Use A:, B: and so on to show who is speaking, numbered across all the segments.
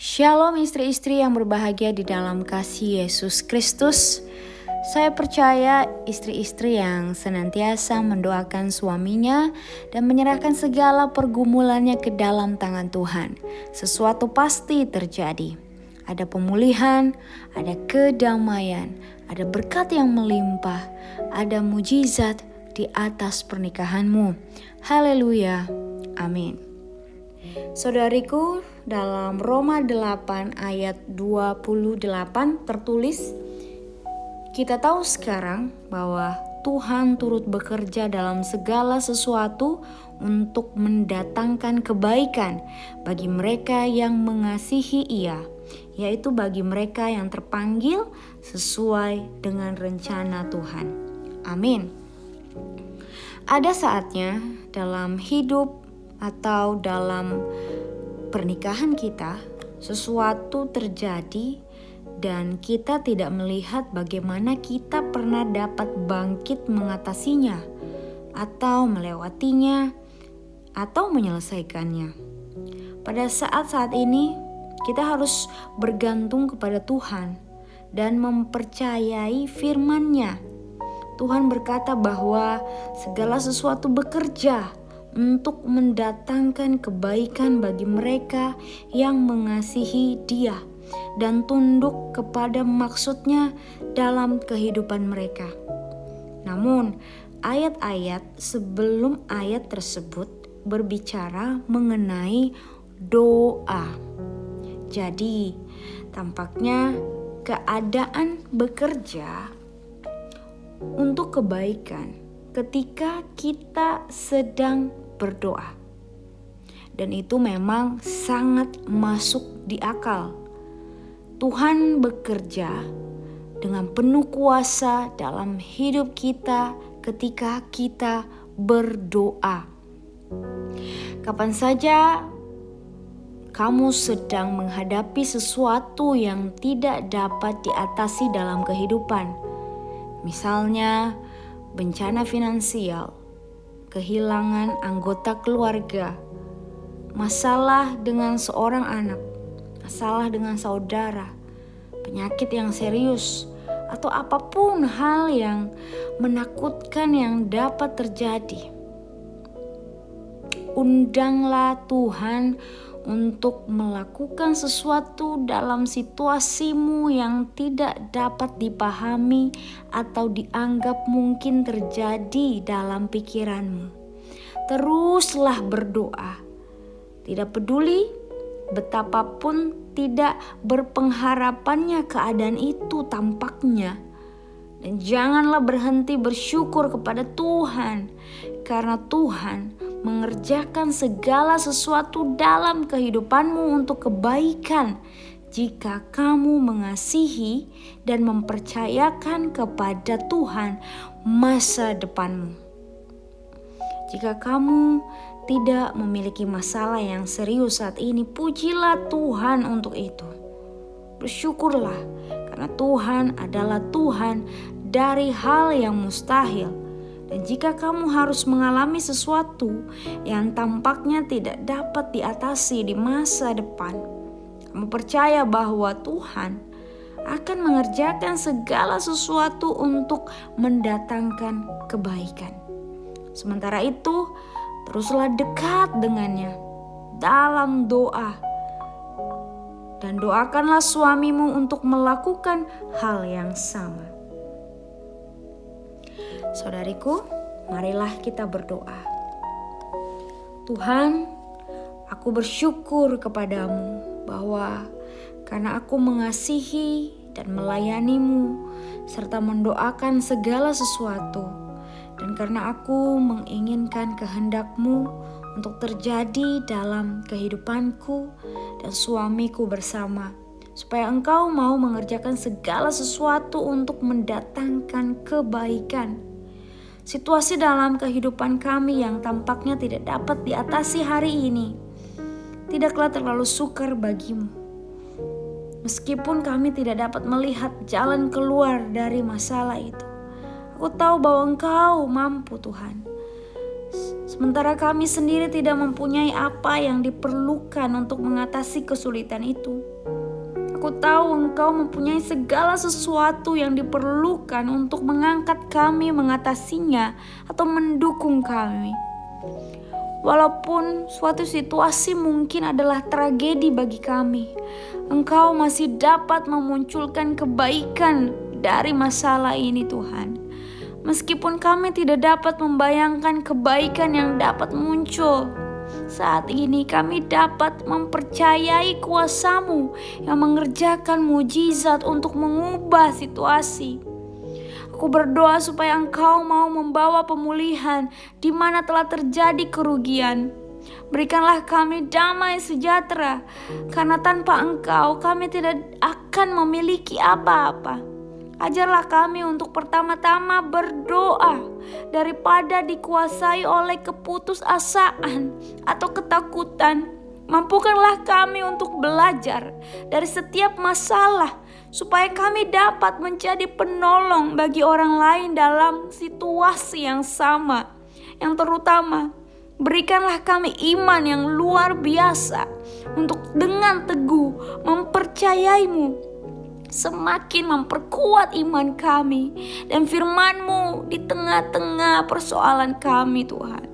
A: Shalom istri-istri yang berbahagia di dalam kasih Yesus Kristus. Saya percaya istri-istri yang senantiasa mendoakan suaminya dan menyerahkan segala pergumulannya ke dalam tangan Tuhan. Sesuatu pasti terjadi. Ada pemulihan, ada kedamaian, ada berkat yang melimpah, ada mujizat di atas pernikahanmu. Haleluya. Amin. Saudariku, dalam Roma 8 ayat 28 tertulis, kita tahu sekarang bahwa Tuhan turut bekerja dalam segala sesuatu untuk mendatangkan kebaikan bagi mereka yang mengasihi Ia, yaitu bagi mereka yang terpanggil sesuai dengan rencana Tuhan. Amin. Ada saatnya dalam hidup atau dalam pernikahan kita, sesuatu terjadi dan kita tidak melihat bagaimana kita pernah dapat bangkit mengatasinya atau melewatinya atau menyelesaikannya. Pada saat-saat ini kita harus bergantung kepada Tuhan dan mempercayai firman-Nya. Tuhan berkata bahwa segala sesuatu bekerja untuk mendatangkan kebaikan bagi mereka yang mengasihi Dia dan tunduk kepada maksud-Nya dalam kehidupan mereka. Namun, ayat-ayat sebelum ayat tersebut berbicara mengenai doa. Jadi, tampaknya keadaan bekerja untuk kebaikan ketika kita sedang berdoa. Dan itu memang sangat masuk di akal. Tuhan bekerja dengan penuh kuasa dalam hidup kita ketika kita berdoa. Kapan saja kamu sedang menghadapi sesuatu yang tidak dapat diatasi dalam kehidupan, misalnya bencana finansial, kehilangan anggota keluarga, masalah dengan seorang anak, masalah dengan saudara, penyakit yang serius, atau apapun hal yang menakutkan yang dapat terjadi. Undanglah Tuhan untuk melakukan sesuatu dalam situasimu yang tidak dapat dipahami atau dianggap mungkin terjadi dalam pikiranmu. Teruslah berdoa. Tidak peduli betapapun tidak berpengharapannya keadaan itu tampaknya. Dan janganlah berhenti bersyukur kepada Tuhan, karena Tuhan mengerjakan segala sesuatu dalam kehidupanmu untuk kebaikan jika kamu mengasihi dan mempercayakan kepada Tuhan masa depanmu. Jika kamu tidak memiliki masalah yang serius saat ini, pujilah Tuhan untuk itu. Bersyukurlah, karena Tuhan adalah Tuhan dari hal yang mustahil. Dan jika kamu harus mengalami sesuatu yang tampaknya tidak dapat diatasi di masa depan, kamu percaya bahwa Tuhan akan mengerjakan segala sesuatu untuk mendatangkan kebaikan. Sementara itu, teruslah dekat dengannya dalam doa. Dan doakanlah suamimu untuk melakukan hal yang sama. Saudariku, marilah kita berdoa. Tuhan, aku bersyukur kepadamu bahwa karena aku mengasihi dan melayanimu serta mendoakan segala sesuatu, dan karena aku menginginkan kehendakmu untuk terjadi dalam kehidupanku dan suamiku bersama, supaya engkau mau mengerjakan segala sesuatu untuk mendatangkan kebaikan. Situasi dalam kehidupan kami yang tampaknya tidak dapat diatasi hari ini tidaklah terlalu sukar bagimu. Meskipun kami tidak dapat melihat jalan keluar dari masalah itu, aku tahu bahwa Engkau mampu, Tuhan. sementara kami sendiri tidak mempunyai apa yang diperlukan untuk mengatasi kesulitan itu. Aku tahu Engkau mempunyai segala sesuatu yang diperlukan untuk mengangkat kami mengatasinya atau mendukung kami. Walaupun suatu situasi mungkin adalah tragedi bagi kami, Engkau masih dapat memunculkan kebaikan dari masalah ini, Tuhan. Meskipun kami tidak dapat membayangkan kebaikan yang dapat muncul, saat ini kami dapat mempercayai kuasa-Mu yang mengerjakan mujizat untuk mengubah situasi. Aku berdoa supaya Engkau mau membawa pemulihan di mana telah terjadi kerugian. Berikanlah kami damai sejahtera, karena tanpa Engkau kami tidak akan memiliki apa-apa. Ajarlah kami untuk pertama-tama berdoa daripada dikuasai oleh keputusasaan atau ketakutan. Mampukanlah kami untuk belajar dari setiap masalah supaya kami dapat menjadi penolong bagi orang lain dalam situasi yang sama. Yang terutama, berikanlah kami iman yang luar biasa untuk dengan teguh mempercayai-Mu, semakin memperkuat iman kami dan firman-Mu di tengah-tengah persoalan kami, Tuhan.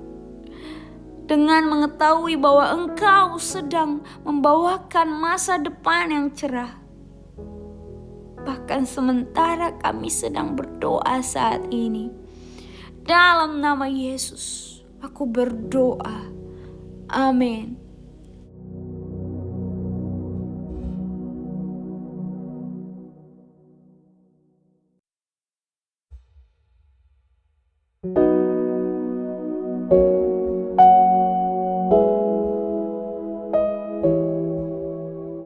A: Dengan mengetahui bahwa Engkau sedang membawakan masa depan yang cerah. Bahkan sementara kami sedang berdoa saat ini. Dalam nama Yesus, aku berdoa. Amin.